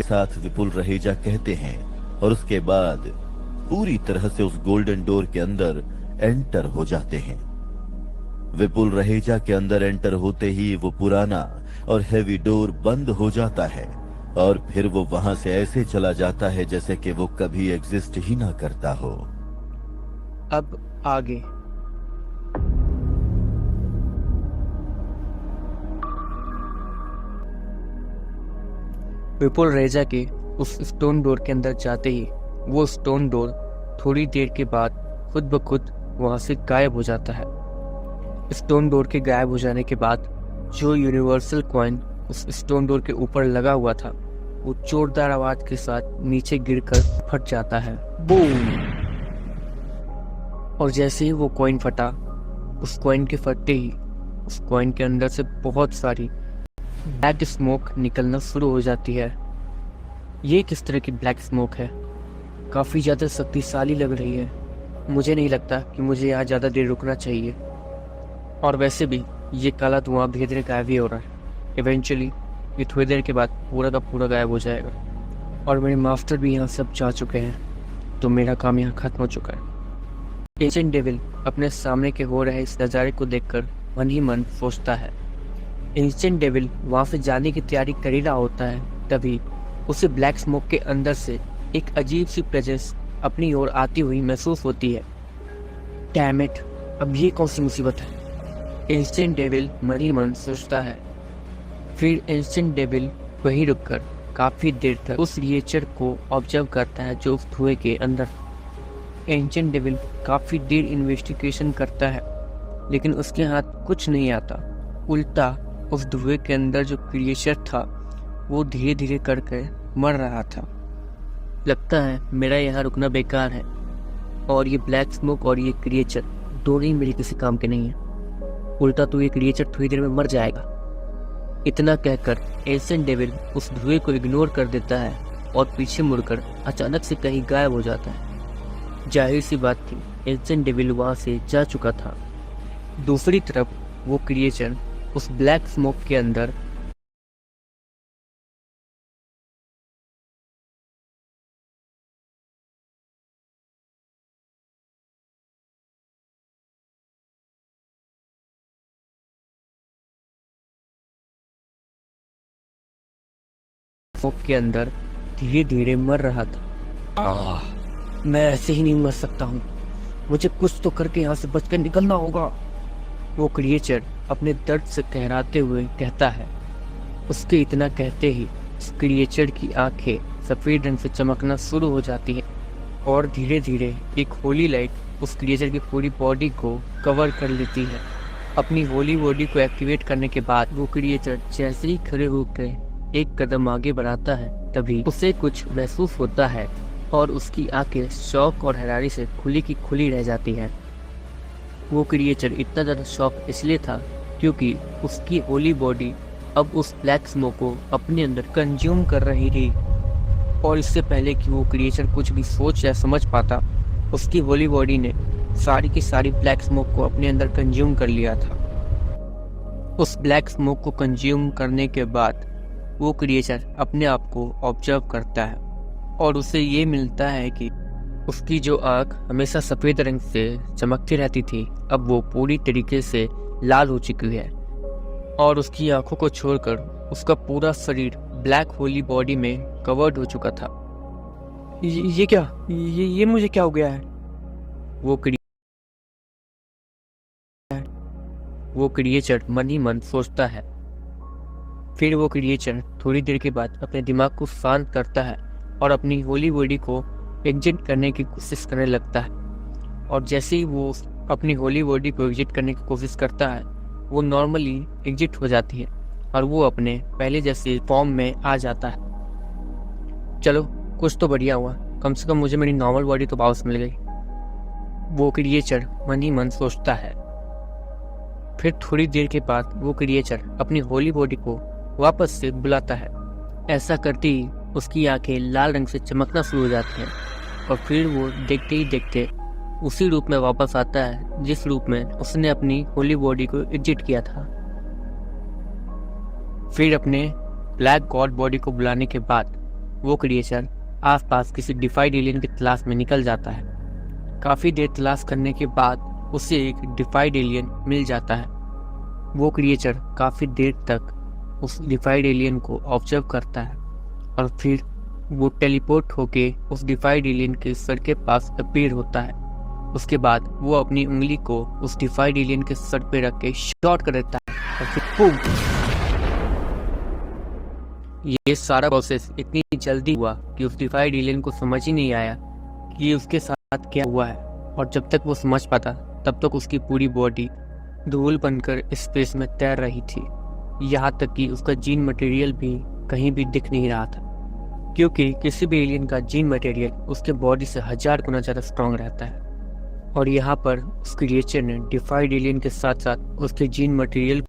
के साथ विपुल रहेजा कहते हैं और उसके बाद पूरी तरह से उस गोल्डन डोर के अंदर एंटर हो जाते हैं। विपुल रहेजा के अंदर एंटर होते ही वो पुराना और हैवी डोर बंद हो जाता है और फिर वो वहां से ऐसे चला जाता है जैसे कि वो कभी एग्जिस्ट ही ना करता हो। अब आगे। विपुल रहेजा के उस स्टोन डोर के अंदर जाते ही वो स्टोन डोर थोड़ी देर के बाद खुद ब खुद वहां से गायब हो जाता है। स्टोन डोर के गायब हो जाने के बाद जो यूनिवर्सल कॉइन उस स्टोन डोर के ऊपर लगा हुआ था वो जोरदार आवाज के साथ नीचे गिरकर फट जाता है। बूम! और जैसे ही वो कॉइन फटा, उस कॉइन के फटते ही उस कॉइन के अंदर से बहुत सारी ब्लैक स्मोक निकलना शुरू हो जाती है। ये किस तरह की ब्लैक स्मोक है? काफ़ी ज़्यादा शक्तिशाली लग रही है। मुझे नहीं लगता कि मुझे यहाँ ज़्यादा देर रुकना चाहिए। और वैसे भी ये काला धुआं धीरे धीरे गायब ही हो रहा है। इवेंचुअली ये थोड़ी देर के बाद पूरा का पूरा गायब हो जाएगा और मेरे मास्टर भी यहाँ सब जा चुके हैं, तो मेरा काम यहाँ खत्म हो चुका है। एजेंट डेविल अपने सामने के हो रहे इस नज़ारे को देखकर मन ही मन सोचता है। एजेंट डेविल वहाँ से जाने की तैयारी कर ही रहा होता है, तभी उसे ब्लैक स्मोक के अंदर से एक अजीब सी प्रेजेंस अपनी ओर आती हुई महसूस होती है। डैम इट, अब ये कौन सी मुसीबत है? एजेंट डेविल मन ही मन सोचता है। फिर एजेंट डेविल वहीं रुककर काफी देर तक उस क्रिएचर को ऑब्जर्व करता है जो उस धुएं के अंदर। एजेंट डेविल काफी देर इन्वेस्टिगेशन करता है, लेकिन उसके हाथ कुछ नहीं आता। उल्टा उस धुएं के अंदर जो क्रिएचर था वो धीरे धीरे करके मर रहा था। लगता है मेरा यहाँ रुकना बेकार है और ये ब्लैक स्मोक और ये क्रिएचर दोनों ही मेरे किसी काम के नहीं है। उल्टा तो ये क्रिएचर थोड़ी देर में मर जाएगा। इतना कहकर एजेंट डेविल उस धुएं को इग्नोर कर देता है और पीछे मुड़कर अचानक से कहीं गायब हो जाता है। जाहिर सी बात थी, एजेंट डेविल वहां से जा चुका था। दूसरी तरफ वो क्रिएचर उस ब्लैक स्मोक के अंदर धीरे धीरे मर रहा था। मैं ऐसे ही नहीं मर सकता हूँ, मुझे कुछ तो करके यहाँ से बचकर निकलना होगा, वो क्रिएचर अपने दर्द से कहराते हुए कहता है। उसके इतना कहते ही उस क्रिएचर की आंखें सफेद रंग से चमकना शुरू हो जाती है और धीरे धीरे एक होली लाइट उस क्रिएचर की पूरी बॉडी को कवर कर लेती है। अपनी होली बॉडी को एक्टिवेट करने के बाद वो क्रिएचर जैसे ही खड़े होकर एक कदम आगे बढ़ाता है, तभी उसे कुछ महसूस होता है और उसकी आंखें शौक और हैरानी से खुली की खुली रह जाती हैं। वो क्रिएचर इतना ज़्यादा शौक इसलिए था क्योंकि उसकी होली बॉडी अब उस ब्लैक स्मोक को अपने अंदर कंज्यूम कर रही थी और इससे पहले कि वो क्रिएचर कुछ भी सोच या समझ पाता, उसकी होली बॉडी ने सारी की सारी ब्लैक स्मोक को अपने अंदर कंज्यूम कर लिया था। उस ब्लैक स्मोक को कंज्यूम करने के बाद वो क्रिएचर अपने आप को ऑब्जर्व करता है और उसे ये मिलता है कि उसकी जो आँख हमेशा सफ़ेद रंग से चमकती रहती थी, अब वो पूरी तरीके से लाल हो चुकी है और उसकी आंखों को छोड़कर उसका पूरा शरीर ब्लैक होली बॉडी में कवर्ड हो चुका था। ये क्या? ये मुझे क्या हो गया है? वो क्रिएचर मन ही मन सोचता है। फिर वो क्रिएचर थोड़ी देर के बाद अपने दिमाग को शांत करता है और अपनी होली बॉडी को एग्जिट करने की कोशिश करने लगता है और जैसे ही वो अपनी होली बॉडी को एग्जिट करने की कोशिश करता है, वो नॉर्मली एग्जिट हो जाती है और वो अपने पहले जैसे फॉर्म में आ जाता है। चलो, कुछ तो बढ़िया हुआ, कम से कम मुझे मेरी नॉर्मल बॉडी तो वापस मिल गई, वो क्रिएचर मन ही मन सोचता है। फिर थोड़ी देर के बाद वो क्रिएचर अपनी होली बॉडी को वापस से बुलाता है। ऐसा करते ही उसकी आंखें लाल रंग से चमकना शुरू हो जाती हैं और फिर वो देखते ही देखते उसी रूप में वापस आता है जिस रूप में उसने अपनी होली बॉडी को एग्जिट किया था। फिर अपने ब्लैक गॉड बॉडी को बुलाने के बाद वो क्रिएचर आसपास किसी डिफाइड एलियन की तलाश में निकल जाता है। काफ़ी देर तलाश करने के बाद उसे एक डिफाइड एलियन मिल जाता है। वो क्रिएचर काफ़ी देर तक उस डिफाइड एलियन को ऑब्जर्व करता है और फिर वो टेलीपोर्ट होके उस डिफाइड एलियन के सर के पास अपीयर होता है। उसके बाद वो अपनी उंगली को उस डिफाइड एलियन के सर पे रख के शॉट कर देता है और फिर बूम। ये सारा प्रोसेस इतनी जल्दी हुआ कि उस डिफाइड एलियन को समझ ही नहीं आया कि ये उसके साथ क्या हुआ है, और जब तक वो समझ पाता तब तक उसकी पूरी बॉडी धूल बनकर स्पेस में तैर रही थी। यहाँ तक कि उसका जीन मटेरियल भी कहीं भी दिख नहीं रहा था, क्योंकि किसी भी एलियन का जीन मटेरियल उसके बॉडी से 1000 गुना ज़्यादा स्ट्रॉन्ग रहता है। और यहाँ पर उस क्रिएचर ने डिफाइड एलियन के साथ साथ उसके जीन मटेरियल